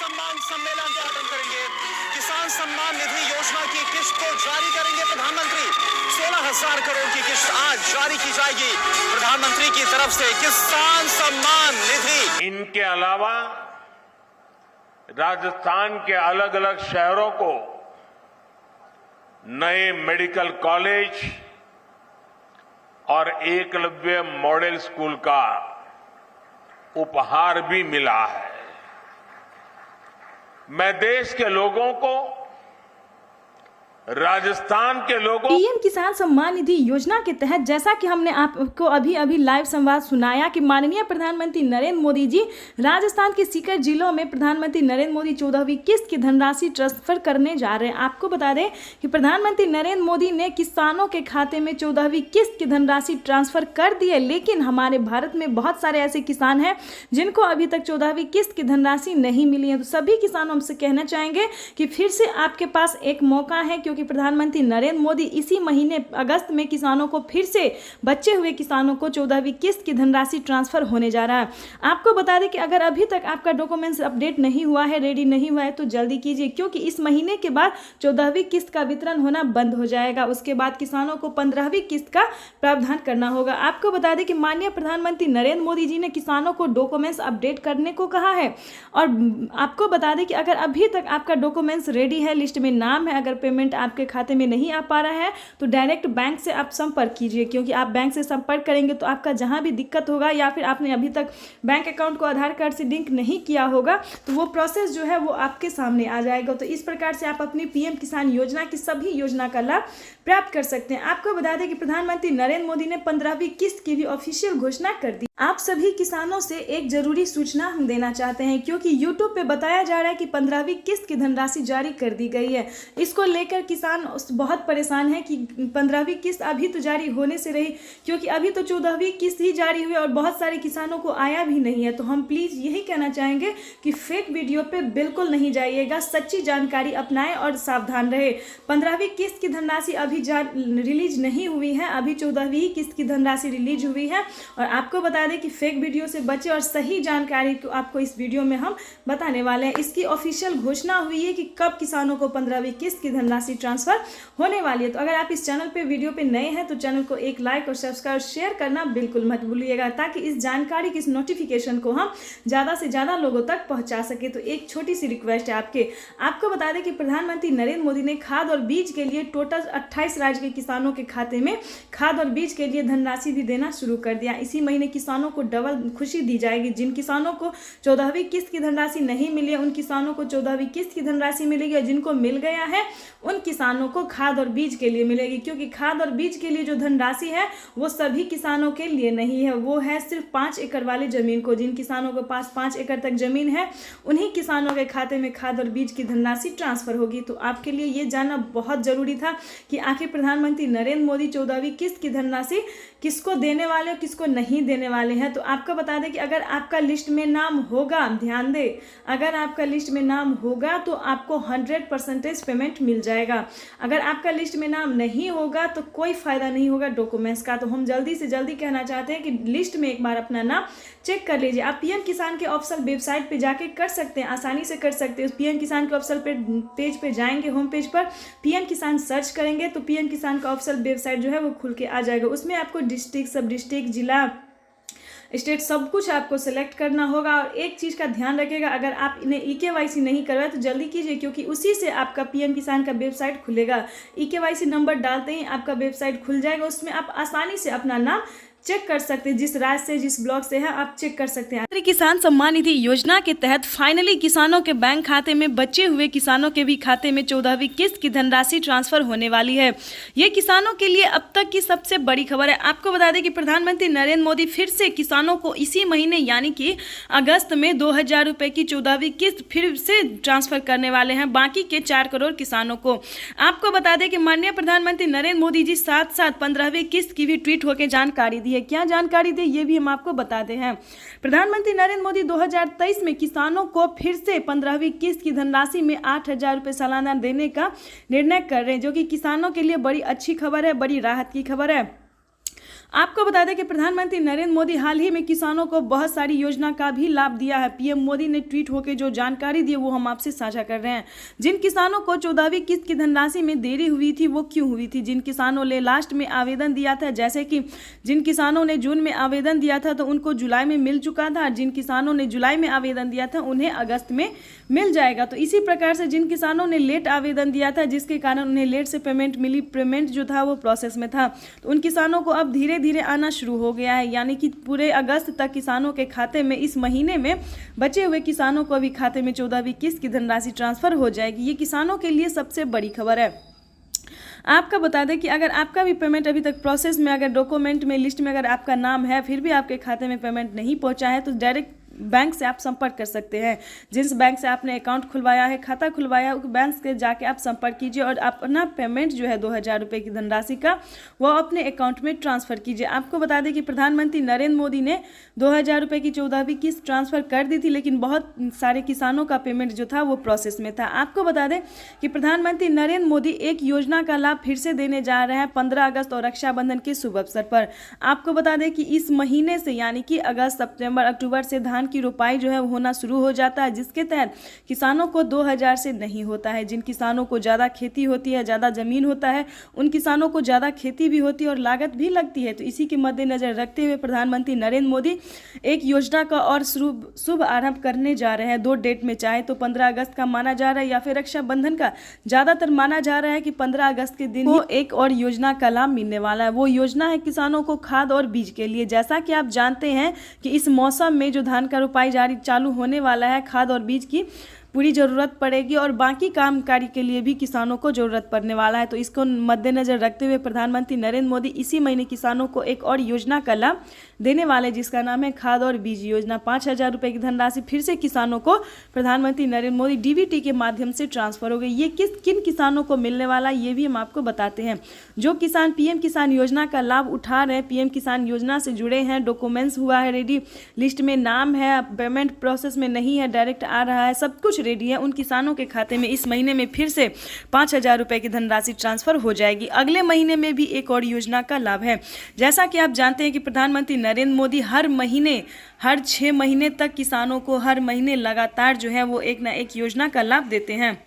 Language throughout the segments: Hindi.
सम्मान सम्मेलन का उद्घाटन करेंगे। किसान सम्मान निधि योजना की किस्त को जारी करेंगे प्रधानमंत्री। 16,000 करोड़ की किस्त आज जारी की जाएगी प्रधानमंत्री की तरफ से किसान सम्मान निधि। इनके अलावा राजस्थान के अलग अलग शहरों को नए मेडिकल कॉलेज और एकलव्य मॉडल स्कूल का उपहार भी मिला है। मैं देश के लोगों को, राजस्थान के लोगों पीएम किसान सम्मान निधि योजना के तहत जैसा कि हमने आपको अभी लाइव संवाद सुनाया कि माननीय प्रधानमंत्री नरेंद्र मोदी जी राजस्थान के सीकर जिलों में प्रधानमंत्री नरेंद्र मोदी 14वीं किस्त की धनराशि ट्रांसफर करने जा रहे हैं। आपको बता दें कि प्रधानमंत्री नरेंद्र मोदी ने किसानों के खाते में 14वीं किस्त की धनराशि ट्रांसफर कर दी है, लेकिन हमारे भारत में बहुत सारे ऐसे किसान हैं जिनको अभी तक 14वीं किस्त की धनराशि नहीं मिली है। तो सभी किसानों हमसे कहना चाहेंगे कि फिर से आपके पास एक मौका है, क्योंकि प्रधानमंत्री नरेंद्र मोदी इसी महीने अगस्त में किसानों को फिर से बचे हुए किसानों को 14वीं किस्त की धनराशि ट्रांसफर होने जा रहा है। आपको बता दें कि अगर अभी तक आपका डॉक्यूमेंट्स अपडेट नहीं हुआ है, रेडी नहीं हुआ है, तो जल्दी कीजिए, क्योंकि इस महीने के बाद 14वीं किस्त का वितरण होना बंद हो जाएगा। उसके बाद किसानों को 15वीं किस्त का प्रावधान करना होगा। आपको बता दें कि माननीय प्रधानमंत्री नरेंद्र मोदी जी ने किसानों को डॉक्यूमेंट्स अपडेट करने को कहा है। और आपको बता दें कि अगर अभी तक आपका डॉक्यूमेंट्स रेडी है, लिस्ट में नाम है, अगर पेमेंट आपके खाते में नहीं आ पा रहा है, तो डायरेक्ट बैंक से आप संपर्क कीजिए, क्योंकि आप बैंक से संपर्क करेंगे तो आपका जहां भी दिक्कत होगा या फिर आपने अभी तक बैंक अकाउंट को आधार कार्ड से लिंक नहीं किया होगा, तो वो प्रोसेस जो है वो आपके सामने आ जाएगा। तो इस प्रकार से आप अपनी पीएम किसान योजना की सभी योजना का लाभ प्राप्त कर सकते हैं। आपको बता दें कि प्रधानमंत्री नरेंद्र मोदी ने 15वीं किस्त की भी ऑफिशियल घोषणा कर दी। आप सभी किसानों से एक जरूरी सूचना हम देना चाहते हैं, क्योंकि यूट्यूब पे बताया जा रहा है कि 15वीं किस्त की धनराशि जारी कर दी गई है। इसको लेकर किसान बहुत परेशान है कि 15वीं किस्त अभी तो जारी होने से रही, क्योंकि अभी तो 14वीं किस्त ही जारी हुई और बहुत सारे किसानों को आया भी नहीं है। तो हम प्लीज यही कहना चाहेंगे कि फेक वीडियो पे बिल्कुल नहीं जाइएगा, सच्ची जानकारी अपनाएं और सावधान रहे। 15वीं किस्त की धनराशि अभी रिलीज नहीं हुई है, अभी 14वीं किस्त की धनराशि रिलीज हुई है। और आपको बता दें कि फेक वीडियो से बचे और सही जानकारी को आपको इस वीडियो में हम बताने वाले हैं। इसकी ऑफिशियल घोषणा हुई है कि कब किसानों को 15वीं किस्त की धनराशि ट्रांसफर होने वाली है। तो अगर आप इस चैनल पे वीडियो पे नए हैं तो चैनल को एक लाइक और सब्सक्राइब शेयर करना बिल्कुल मत भूलिएगा, ताकि इस जानकारी की, इस नोटिफिकेशन को हम ज़्यादा से ज़्यादा लोगों तक पहुंचा सके। तो एक छोटी सी रिक्वेस्ट है आपको बता दें कि प्रधानमंत्री नरेंद्र मोदी ने खाद और बीज के लिए टोटल 28 राज्य के किसानों के खाते में खाद और बीज के लिए धनराशि भी देना शुरू कर दिया। इसी महीने किसानों को डबल खुशी दी जाएगी। जिन किसानों को 14वीं किस्त की धनराशि नहीं मिली है, उन किसानों को 14वीं किस्त की धनराशि मिलेगी, और जिनको मिल गया है उन किसानों को खाद और बीज के लिए मिलेगी। क्योंकि खाद और बीज के लिए जो धनराशि है वो सभी किसानों के लिए नहीं है, वो है सिर्फ 5 एकड़ वाले जमीन को। जिन किसानों के पास 5 एकड़ तक जमीन है, उन्हीं किसानों के खाते में खाद और बीज की धनराशि ट्रांसफर होगी। तो आपके लिए ये जानना बहुत जरूरी था कि आखिर प्रधानमंत्री नरेंद्र मोदी 14वीं किस्त की धनराशि किसको देने वाले और किसको नहीं देने वाले हैं। तो आपको बता दें कि अगर आपका लिस्ट में नाम होगा, ध्यान दें, अगर आपका लिस्ट में नाम होगा तो आपको 100% पेमेंट मिल जाएगा। अगर आपका लिस्ट में नाम नहीं होगा तो कोई फायदा नहीं होगा डॉक्यूमेंट्स का। तो हम जल्दी से जल्दी कहना चाहते हैं कि लिस्ट में एक बार अपना नाम चेक कर लीजिए। आप पीएम किसान के ऑफिशियल वेबसाइट पे जाके कर सकते हैं, आसानी से कर सकते हैं। पीएम किसान के ऑफिशियल पेज पे जाएंगे, होम पेज पर पीएम किसान सर्च करेंगे तो पीएम किसान का ऑफिशियल वेबसाइट जो है वो खुल के आ जाएगा। उसमें आपको डिस्ट्रिक्ट, सब डिस्ट्रिक्ट, जिला, स्टेट सब कुछ आपको सेलेक्ट करना होगा। और एक चीज़ का ध्यान रखिएगा, अगर आप इन्हें EKYC नहीं करवाए तो जल्दी कीजिए, क्योंकि उसी से आपका पीएम किसान का वेबसाइट खुलेगा। EKYC नंबर डालते ही आपका वेबसाइट खुल जाएगा, उसमें आप आसानी से अपना नाम चेक कर सकते हैं। जिस राज्य से, जिस ब्लॉक से है, आप चेक कर सकते हैं। किसान सम्मान निधि योजना के तहत फाइनली किसानों के बैंक खाते में, बचे हुए किसानों के भी खाते में 14वीं किस्त की धनराशि ट्रांसफर होने वाली है। ये किसानों के लिए अब तक की सबसे बड़ी खबर है। आपको बता दें कि प्रधानमंत्री नरेंद्र मोदी फिर से किसानों को इसी महीने यानी कि अगस्त में 2,000 रुपये की 14वीं किस्त फिर से ट्रांसफर करने वाले हैं बाकी के 4 करोड़ किसानों को। आपको बता दें कि माननीय प्रधानमंत्री नरेंद्र मोदी जी साथ साथ 15वीं किस्त की भी ट्वीट होकर जानकारी दी है। क्या जानकारी दी ये भी हम आपको बताते हैं। प्रधानमंत्री नरेंद्र मोदी 2023 में किसानों को फिर से 15वीं किस्त की धनराशि में 8,000 रुपये सालाना देने का निर्णय कर रहे हैं, जो कि किसानों के लिए बड़ी अच्छी खबर है, बड़ी राहत की खबर है। आपको बता दें कि प्रधानमंत्री नरेंद्र मोदी हाल ही में किसानों को बहुत सारी योजना का भी लाभ दिया है। पीएम मोदी ने ट्वीट होकर जो जानकारी दी वो हम आपसे साझा कर रहे हैं। जिन किसानों को 14वीं किस्त की धनराशि में देरी हुई थी वो क्यों हुई थी, जिन किसानों ने लास्ट में आवेदन दिया था, जैसे कि जिन किसानों ने जून में आवेदन दिया था तो उनको जुलाई में मिल चुका था, जिन किसानों ने जुलाई में आवेदन दिया था उन्हें अगस्त में मिल जाएगा। तो इसी प्रकार से जिन किसानों ने लेट आवेदन दिया था जिसके कारण उन्हें लेट से पेमेंट मिली, पेमेंट जो था वो प्रोसेस में था, तो उन किसानों को अब धीरे धीरे आना शुरू हो गया है। यानी कि पूरे अगस्त तक किसानों के खाते में, इस महीने में बचे हुए किसानों को भी खाते में 14वीं किस्त की धनराशि ट्रांसफर हो जाएगी। ये किसानों के लिए सबसे बड़ी खबर है। आपका बता दें कि अगर आपका भी पेमेंट अभी तक प्रोसेस में, अगर डॉक्यूमेंट में, लिस्ट में अगर आपका नाम है फिर भी आपके खाते में पेमेंट नहीं पहुंचा है तो डायरेक्ट बैंक से आप संपर्क कर सकते हैं। जिस बैंक से आपने अकाउंट खुलवाया है, खाता खुलवाया है, उस बैंक से जाके आप संपर्क कीजिए और अपना पेमेंट जो है 2000 रुपये की धनराशि का वो अपने अकाउंट में ट्रांसफ़र कीजिए। आपको बता दें कि प्रधानमंत्री नरेंद्र मोदी ने 2000 रुपये की 14वीं किस्त ट्रांसफ़र कर दी थी, लेकिन बहुत सारे किसानों का पेमेंट जो था वो प्रोसेस में था। आपको बता दें कि प्रधानमंत्री नरेंद्र मोदी एक योजना का लाभ फिर से देने जा रहे हैं 15 अगस्त और रक्षाबंधन के शुभ अवसर पर। आपको बता दें कि इस महीने से यानी कि अगस्त, सितंबर, अक्टूबर से धान की रोपाई जो है होना शुरू हो जाता है, जिसके तहत किसानों को 2000 से नहीं होता है। जिन किसानों को ज़्यादा खेती होती है, ज़्यादा ज़मीन होता है, उन किसानों को ज़्यादा खेती भी होती है और लागत भी लगती है। तो इसी के मद्देनज़र रखते हुए प्रधानमंत्री नरेंद्र मोदी एक योजना का और शुभ आरंभ करने जा रहे हैं। 2 डेट में, चाहे तो 15 अगस्त का माना जा रहा है या फिर रक्षाबंधन का। ज़्यादातर माना जा रहा है कि 15 अगस्त के दिन एक और योजना का लाभ मिलने वाला है। वो योजना है किसानों को खाद और बीज के लिए। जैसा कि आप जानते हैं कि इस मौसम में जो धान का रोपाई चालू होने वाला है, खाद और बीज की पूरी ज़रूरत पड़ेगी और बाकी कामकाजी के लिए भी किसानों को ज़रूरत पड़ने वाला है। तो इसको मद्देनज़र रखते हुए प्रधानमंत्री नरेंद्र मोदी इसी महीने किसानों को एक और योजना का लाभ देने वाले, जिसका नाम है खाद और बीज योजना। 5000 रुपये की धनराशि फिर से किसानों को प्रधानमंत्री नरेंद्र मोदी डीबीटी के माध्यम से ट्रांसफर हो गई। ये किन किसानों को मिलने वाला है ये भी हम आपको बताते हैं। जो किसान पीएम किसान योजना का लाभ उठा रहे हैं, पीएम किसान योजना से जुड़े हैं, डॉक्यूमेंट्स हुआ है रेडी, लिस्ट में नाम है, पेमेंट प्रोसेस में नहीं है, डायरेक्ट आ रहा है, सब कुछ रेडी है, उन किसानों के खाते में इस महीने में फिर से 5000 रुपये की धनराशि ट्रांसफर हो जाएगी। अगले महीने में भी एक और योजना का लाभ है। जैसा कि आप जानते हैं कि प्रधानमंत्री नरेंद्र मोदी हर महीने, हर 6 महीने तक किसानों को हर महीने लगातार जो है वो एक ना एक योजना का लाभ देते हैं।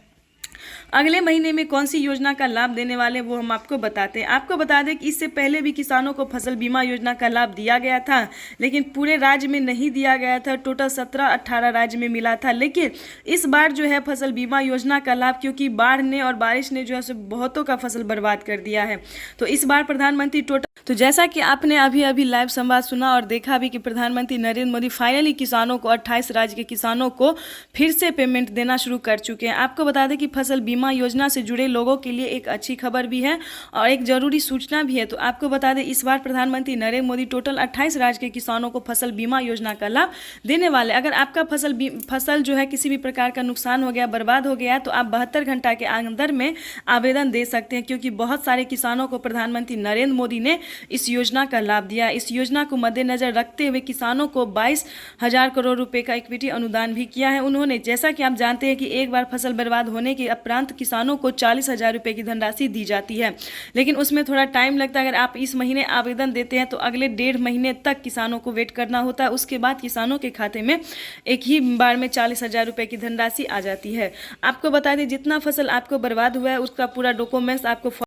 अगले महीने में कौन सी योजना का लाभ देने वाले वो हम आपको बताते हैं। आपको बता दें कि इससे पहले भी किसानों को फसल बीमा योजना का लाभ दिया गया था, लेकिन पूरे राज्य में नहीं दिया गया था। टोटल 17-18 राज्य में मिला था। लेकिन इस बार जो है फसल बीमा योजना का लाभ, क्योंकि बाढ़ ने और बारिश ने जो है बहुतों का फसल बर्बाद कर दिया है, तो इस बार प्रधानमंत्री तो जैसा कि आपने अभी लाइव संवाद सुना और देखा भी कि प्रधानमंत्री नरेंद्र मोदी फाइनली किसानों को, 28 राज्य के किसानों को फिर से पेमेंट देना शुरू कर चुके हैं। आपको बता दें कि फसल बीमा योजना से जुड़े लोगों के लिए एक अच्छी खबर भी है और एक जरूरी सूचना भी है। तो आपको बता दें इस बार प्रधानमंत्री नरेंद्र मोदी टोटल 28 राज्य के किसानों को फसल बीमा योजना का लाभ देने वाले। अगर आपका फसल जो है किसी भी प्रकार का नुकसान हो गया, बर्बाद हो गया, तो आप 72 घंटा के अंदर में आवेदन दे सकते हैं, क्योंकि बहुत सारे किसानों को प्रधानमंत्री नरेंद्र मोदी ने इस योजना का लाभ दिया। इस योजना को मद्देनजर रखते हुए किसानों को 22,000 करोड़ रुपए का इक्विटी अनुदान भी किया है उन्होंने। जैसा कि आप जानते हैं कि एक बार फसल बर्बाद होने के उपरांत किसानों को 40,000 रुपए की धनराशि दी जाती है, लेकिन उसमें थोड़ा टाइम लगता है। अगर आप इस महीने आवेदन देते हैं तो अगले 1.5 महीने तक किसानों को वेट करना होता है। उसके बाद किसानों के खाते में एक ही बार में 40,000 रुपए की धनराशि आ जाती है। आपको बता दें जितना फसल आपको बर्बाद हुआ है उसका पूरा डॉक्यूमेंट्स आपको